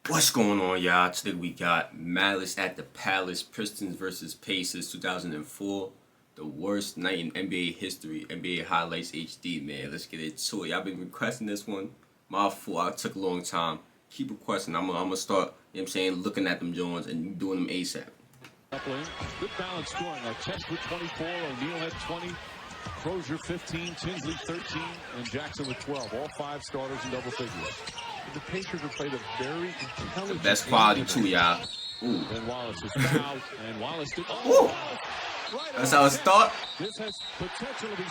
What's going on, y'all? Today we got Malice at the Palace, Pistons versus Pacers 2004. The worst night in NBA history, NBA Highlights HD, man. Let's get into it. Y'all been requesting this one. My fault, I took a long time. Keep requesting. I'm gonna start, you know what I'm saying, looking at them Jones and doing them ASAP. Good balance scoring. Test with 24, O'Neal had 20, Crozier 15, Tinsley 13, and Jackson with 12. All five starters in double figures. The Pacers have played a very intelligent. The best quality too, y'all. Ooh. And Wallace was fouled, and Wallace did. Ooh. That's how it start. This has potential to be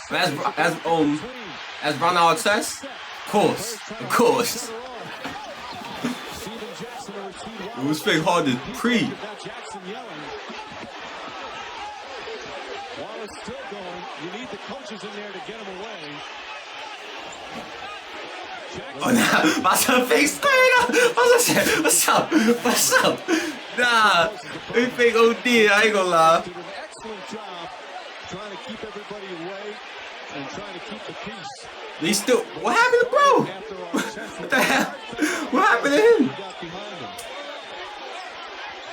as Ronald Test. Of course. It was fake hard to pre. Wallace still going. You need the coaches in there to get him away. Oh, nah, my son fake straight up. What's up? Nah, they fake OD. I ain't gonna lie. Did an excellent job trying to keep everybody away and trying to keep the peace. They still. What happened to bro? What the hell? What happened to him?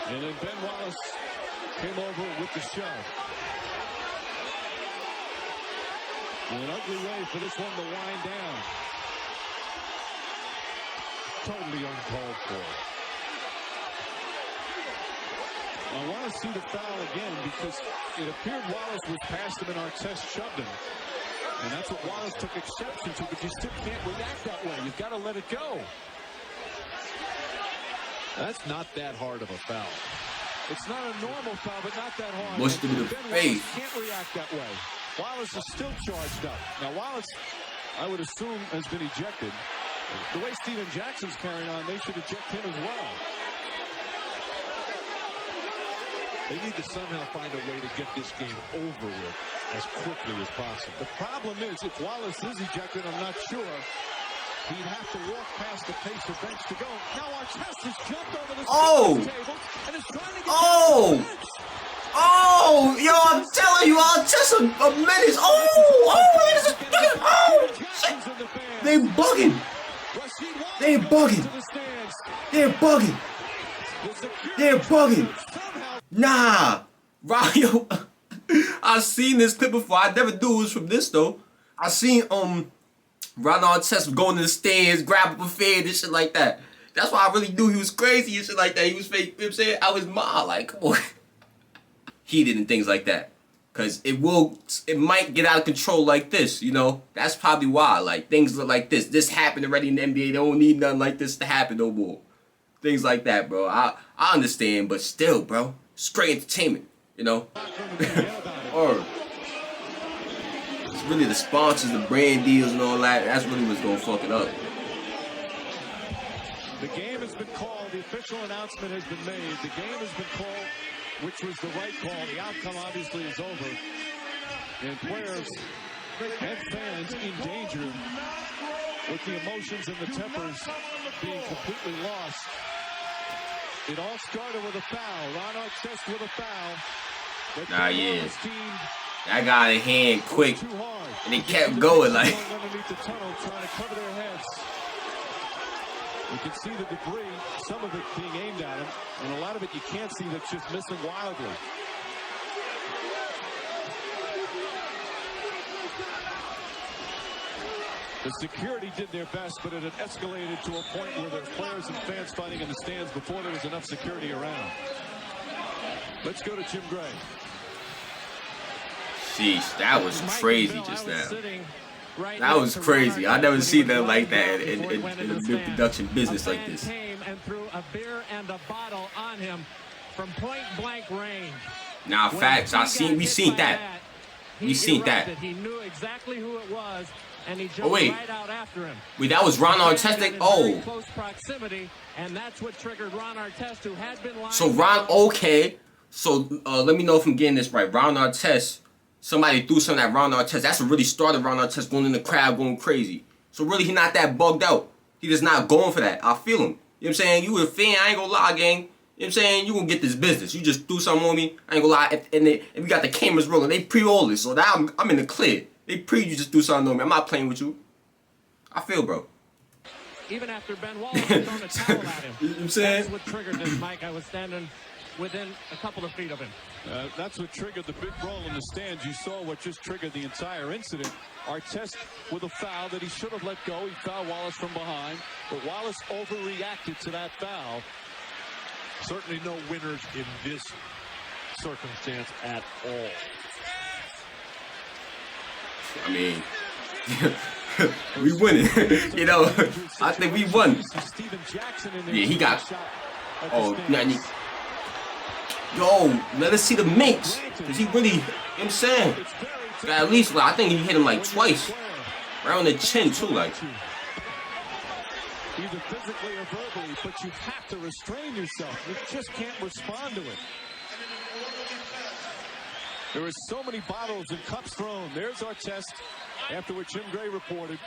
And then Ben Wallace came over with the shove. An ugly way for this one to wind down. Totally uncalled for. I want to see the foul again because it appeared Wallace was past him and Artest shoved him. And that's what Wallace took exception to, but you still can't react that way. You've got to let it go. That's not that hard of a foul. It's not a normal foul, but not that hard. Mushed him in the face. Can't react that way. Wallace is still charged up. Now Wallace, I would assume, has been ejected. The way Steven Jackson's carrying on, they should eject him as well. They need to somehow find a way to get this game over with as quickly as possible. The problem is, if Wallace is ejected, I'm not sure. He'd have to walk past the Pacer bench to go. Now Artest has jumped over the table and is trying to get to the bench. Oh, yo, I'm telling you, Artest a menace. Shit. They bugging. They're bugging. Nah. Ryo. I've seen this clip before. I never knew it was from this though. I seen Ronald Test going to the stands, grab a buffet and shit like that. That's why I really knew he was crazy and shit like that. He was fake, you know what I'm saying? I was mad, like, come on. Heated and things like that. Cause it might get out of control like this, you know? That's probably why. Like, things look like this. This happened already in the NBA. They don't need nothing like this to happen no more. Things like that, bro. I understand, but still, bro. It's great entertainment, you know? Or it's really the sponsors, the brand deals and all that. That's really what's gonna fuck it up. The game has been called. The official announcement has been made. The game has been called, which was the right call. The outcome obviously is over. And players and fans in danger with the emotions and the tempers being completely lost. It all started with a foul. Ron Artest with a foul. Nah, yeah. That got in hand quick. And it kept going like. Underneath the tunnel trying to cover their heads. You can see the debris, some of it being aimed at him, and a lot of it you can't see that's just missing wildly. The security did their best, but it had escalated to a point where there's players and fans fighting in the stands before there was enough security around. Let's go to Jim Gray. Sheesh, that was crazy just now. That was crazy. I never seen that like that in a big production business like this. And threw a beer and a bottle on him from point blank range. Now, facts. We seen that. We seen that. He knew exactly who it was, and he jumped right out after him. Wait, that was Ron Artest. Oh. Close proximity, and that's what triggered Ron Artest, who had been lying. So Ron, okay. So let me know if I'm getting this right. Ron Artest. Somebody threw something at Ron Artest. That's what really started Ron Artest going in the crowd, going crazy. So really, he not that bugged out. He just not going for that. I feel him. You know what I'm saying? You a fan, I ain't gonna lie, gang. You know what I'm saying? You gonna get this business. You just threw something on me, I ain't gonna lie. And we got the cameras rolling. They pre all this, so now I'm in the clear. They pre you just threw something on me. I'm not playing with you. I feel, bro. even after Ben Wallace had thrown a towel at him. You know what I'm saying? That's what triggered this, Mike. I was standing within a couple of feet of him. That's what triggered the big brawl in the stands. You saw what just triggered the entire incident. Artest with a foul that he should have let go. He fouled Wallace from behind, but Wallace overreacted to that foul. Certainly no winners in this circumstance at all. I mean, we winning. You know, I think we won. Yeah, he got. Oh, yo, let us see the minks. Cause he really, you know what I'm saying? At least, I think he hit him like twice. Right on the chin too, like. Either physically or verbally, but you have to restrain yourself. You just can't respond to it. There are so many bottles and cups thrown. There's our test, after what Jim Gray reported.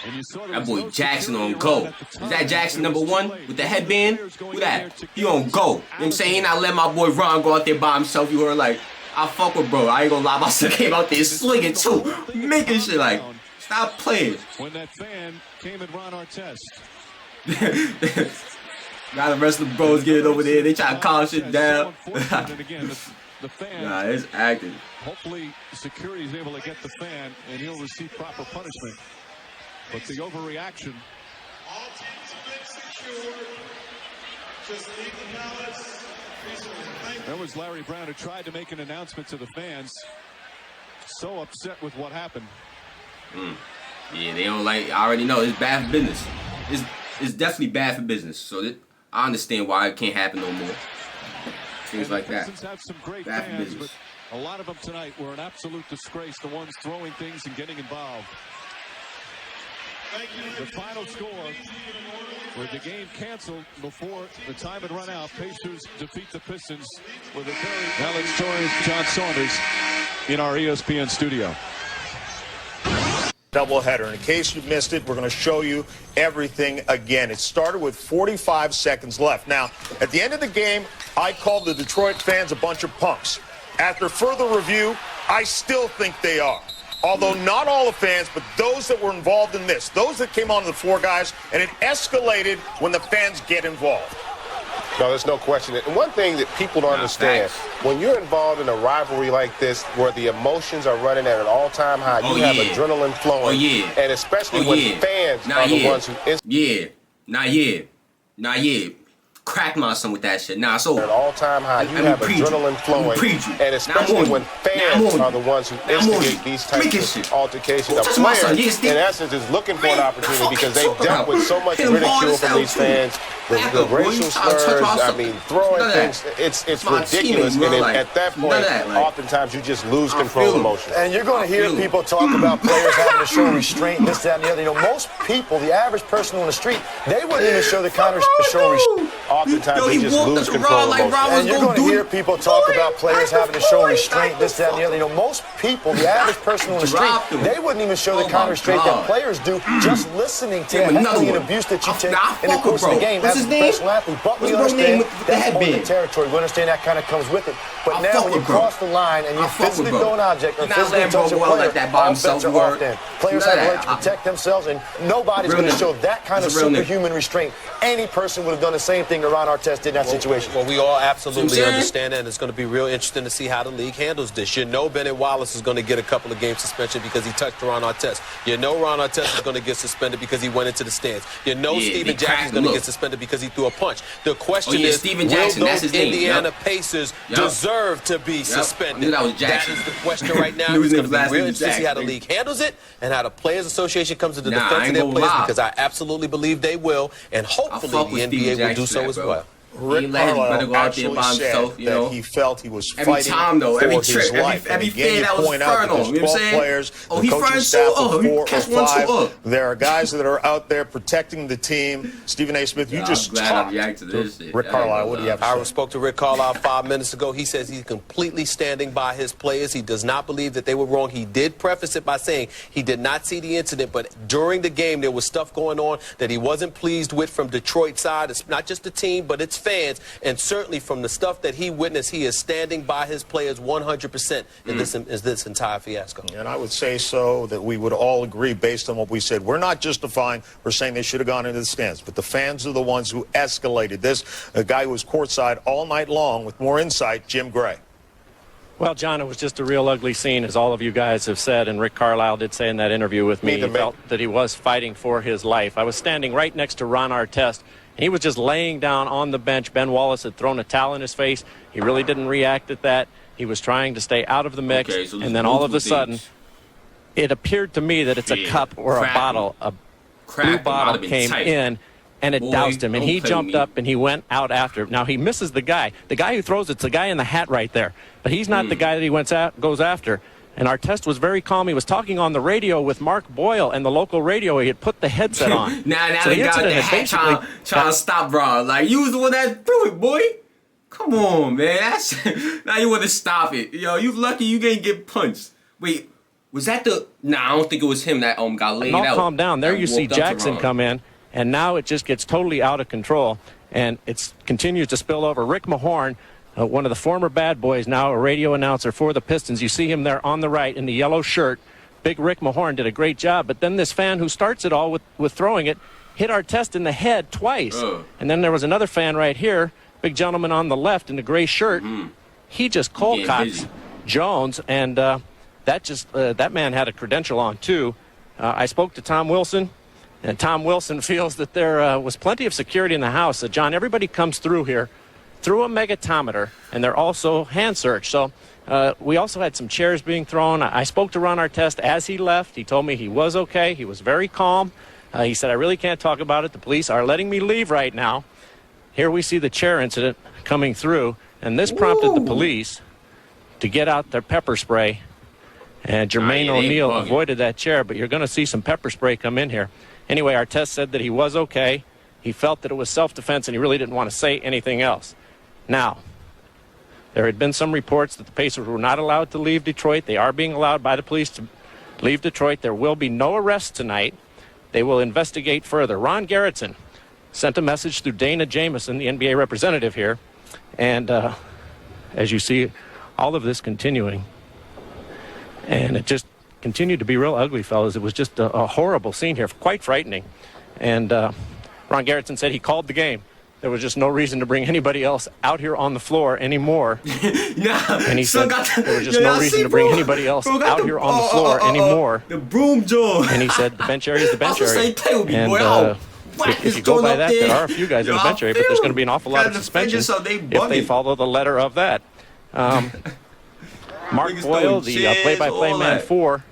And you saw that boy Jackson on go. Is that Jackson #1 with the headband? Who that? He on go. You know what I'm saying? He not letting my boy Ron go out there by himself. You heard, like, I fuck with bro. I ain't gonna lie. My son came out there slinging too. Making shit like, stop playing. When that fan came and Ron Artest. Now the rest of the bros getting over there. They try to calm shit down. The fan, nah, it's acting. Hopefully, security is able to get the fan, and he'll receive proper punishment. But the overreaction. All teams have been secured. Just leave the Malice. That was Larry Brown, who tried to make an announcement to the fans. So upset with what happened. Yeah, they don't like. I already know it's bad for business. It's definitely bad for business. So I understand why it can't happen no more. Things like that. Have some great bad fans, for business. but a lot of them tonight were an absolute disgrace. The ones throwing things and getting involved. The final score, with the game canceled before the time had run out, Pacers defeat the Pistons with a very... Now let's join John Saunders in our ESPN studio. Doubleheader. In case you missed it, we're going to show you everything again. It started with 45 seconds left. Now, at the end of the game, I called the Detroit fans a bunch of punks. After further review, I still think they are. Although not all the fans, but those that were involved in this, those that came onto the floor, guys, and it escalated when the fans get involved. No, there's no question. And one thing that people don't understand, when you're involved in a rivalry like this, where the emotions are running at an all-time high, you have adrenaline flowing, and especially when fans are the ones who... Crack my son with that shit. Nah, so at an all-time high, you have adrenaline flowing, and especially when fans are the ones who instigate these types of altercations. A player, in essence, is looking for an opportunity because they've dealt with so much ridicule from these fans, the racial slurs, I mean, throwing things. It's ridiculous, and at that point, oftentimes you just lose control of emotions. And you're going to hear people talk about players having to show restraint, this, that, and the other. You know, most people, the average person on the street, they wouldn't even show the kind of show restraint. Oftentimes they just lose control of emotions. And you're going to hear people talk about players having to show restraint, this, that, and the other. You know, most people, the average person on the street, they wouldn't even show the kind of restraint that players do just listening to the heckling and abuse that you take in the course of the game. As a professional athlete, but we understand that's part of the territory. We understand that kind of comes with it. But now when you cross the line and you physically throw an object or physically touch a player, all bets are off then. Players have a right to protect themselves, and nobody's going to show that kind of superhuman restraint. Any person would have done the same thing that Ron Artest did in that situation. Well, we all absolutely understand that, and it's going to be real interesting to see how the league handles this. You know Bennett Wallace is going to get a couple of game suspension because he touched Ron Artest. You know Ron Artest is going to get suspended because he went into the stands. You know Steven Jackson is going to get suspended because he threw a punch. The question is, will those Indiana Pacers deserve to be suspended? That is the question right now. It's going to be real interesting to see how the league handles it and how the Players Association comes to the defense of their players, because I absolutely believe they will, and hopefully the NBA will do so as well. Rick Carlisle actually said that he felt he was fighting for his life. Every again, you point out that there's 12 players, the coaching staff of 4 or 5. There are guys that are out there protecting the team. Stephen A. Smith, you just talked to Rick Carlisle. What do you have to say? I spoke to Rick Carlisle 5 minutes ago. He says he's completely standing by his players. He does not believe that they were wrong. He did preface it by saying he did not see the incident, but during the game there was stuff going on that he wasn't pleased with from Detroit's side. It's not just the team, but it's fans, and certainly from the stuff that he witnessed, he is standing by his players 100% in this entire fiasco. And I would say so that we would all agree based on what we said. We're not justifying or saying they should have gone into the stands, but the fans are the ones who escalated this. A guy who was courtside all night long with more insight, Jim Gray. Well, John, it was just a real ugly scene, as all of you guys have said, and Rick Carlisle did say in that interview with me, he felt that he was fighting for his life. I was standing right next to Ron Artest, and he was just laying down on the bench. Ben Wallace had thrown a towel in his face. He really didn't react at that. He was trying to stay out of the mix, and then all of a sudden, it appeared to me that it's a cup or a bottle. A blue bottle came in, and it doused him, and he jumped up and he went out after. Now, he misses the guy. The guy who throws it's the guy in the hat right there. But he's not the guy that he goes after. And Artest was very calm. He was talking on the radio with Mark Boyle and the local radio. He had put the headset on. now so they got the hat trying to stop Ron. Like, you was the one that threw it, boy. Come on, man. Now you want to stop it. Yo, you lucky you didn't get punched. Wait, was that the... Nah, I don't think it was him that got laid out. Calm down. There you see Jackson come in. And now it just gets totally out of control, and it continues to spill over. Rick Mahorn, one of the former bad boys, now a radio announcer for the Pistons. You see him there on the right in the yellow shirt. Big Rick Mahorn did a great job, but then this fan who starts it all with throwing it hit Artest in the head twice. And then there was another fan right here, big gentleman on the left in the gray shirt. He just cold-cocks Jones, and that man had a credential on, too. I spoke to Tom Wilson. And Tom Wilson feels that there was plenty of security in the house. John, everybody comes through here through a megatometer, and they're also hand searched. So we also had some chairs being thrown. I spoke to Ron Artest as he left. He told me he was okay. He was very calm. He said, I really can't talk about it. The police are letting me leave right now. Here we see the chair incident coming through, and this prompted the police to get out their pepper spray. And Jermaine O'Neal avoided that chair, but you're going to see some pepper spray come in here. Anyway, Artest said that he was okay. He felt that it was self-defense, and he really didn't want to say anything else. Now, there had been some reports that the Pacers were not allowed to leave Detroit. They are being allowed by the police to leave Detroit. There will be no arrests tonight. They will investigate further. Ron Garrettson sent a message through Dana Jameson, the NBA representative here. And as you see, all of this continuing. And it just continued to be real ugly, fellas. It was just a horrible scene here, quite frightening. And Ron Garrettson said he called the game. There was just no reason to bring anybody else out here on the floor anymore. And he said there was just no reason to bring anybody else out here on the floor anymore. The broom jaw. And he said the bench area is the bench area. And if you go by that, there are a few guys in the bench area, but there's going to be an awful lot of suspensions if they follow the letter of that. Mark Boyle, the play-by-play man for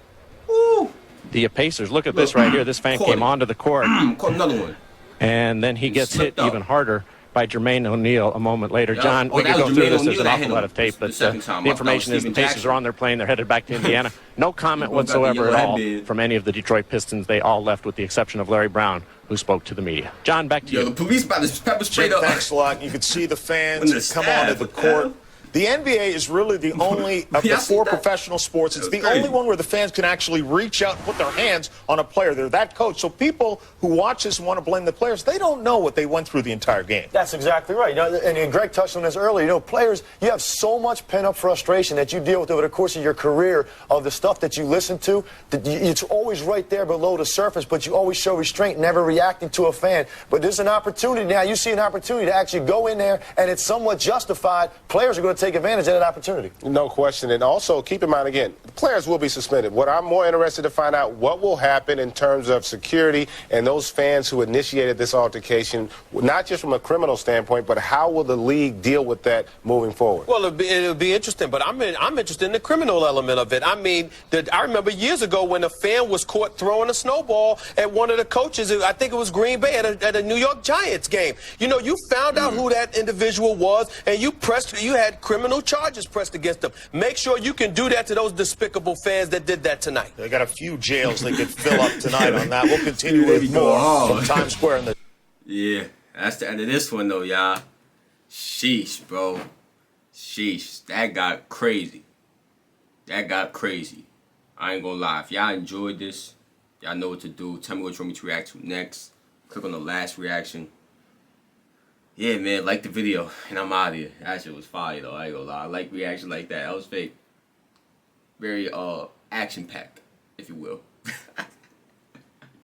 the Pacers. Look at this right here. This fan came onto the court. Another one. And then he gets hit even harder by Jermaine O'Neal a moment later. John, we could go through this. There's an awful lot of tape, but the information is the Pacers are on their plane. They're headed back to Indiana. No comment whatsoever at all from any of the Detroit Pistons. They all left with the exception of Larry Brown, who spoke to the media. John, back to you. The police about to pepper spray up. Thanks a lot. You could see the fans come onto the court. The NBA is really the only of the four professional sports. It's the only one where the fans can actually reach out and put their hands on a player. They're that coach. So people who watch this and want to blame the players, they don't know what they went through the entire game. That's exactly right. And Greg touched on this earlier. Players, you have so much pent-up frustration that you deal with over the course of your career of the stuff that you listen to. It's always right there below the surface, but you always show restraint, never reacting to a fan. But there's an opportunity now. You see an opportunity to actually go in there, and it's somewhat justified. Players are going to take advantage of that opportunity. No question. And also, keep in mind, again, the players will be suspended. What I'm more interested to find out what will happen in terms of security and those fans who initiated this altercation, not just from a criminal standpoint, but how will the league deal with that moving forward? Well, it'll be interesting, but I'm interested in the criminal element of it. I mean, I remember years ago when a fan was caught throwing a snowball at one of the coaches, I think it was Green Bay, at a New York Giants game. You found out who that individual was, and you had criminal charges pressed against them. Make sure you can do that to those despicable fans that did that tonight. They got a few jails they could fill up tonight on that. We'll continue with more from Times Square. Yeah, that's the end of this one, though, y'all. Sheesh, bro. Sheesh. That got crazy. That got crazy. I ain't gonna lie. If y'all enjoyed this, y'all know what to do. Tell me what you want me to react to next. Click on the last reaction. Yeah, man, like the video, and I'm out of here. That shit was fire, though. I ain't gonna lie. I like reaction like that. That was fake. Very, action-packed, if you will.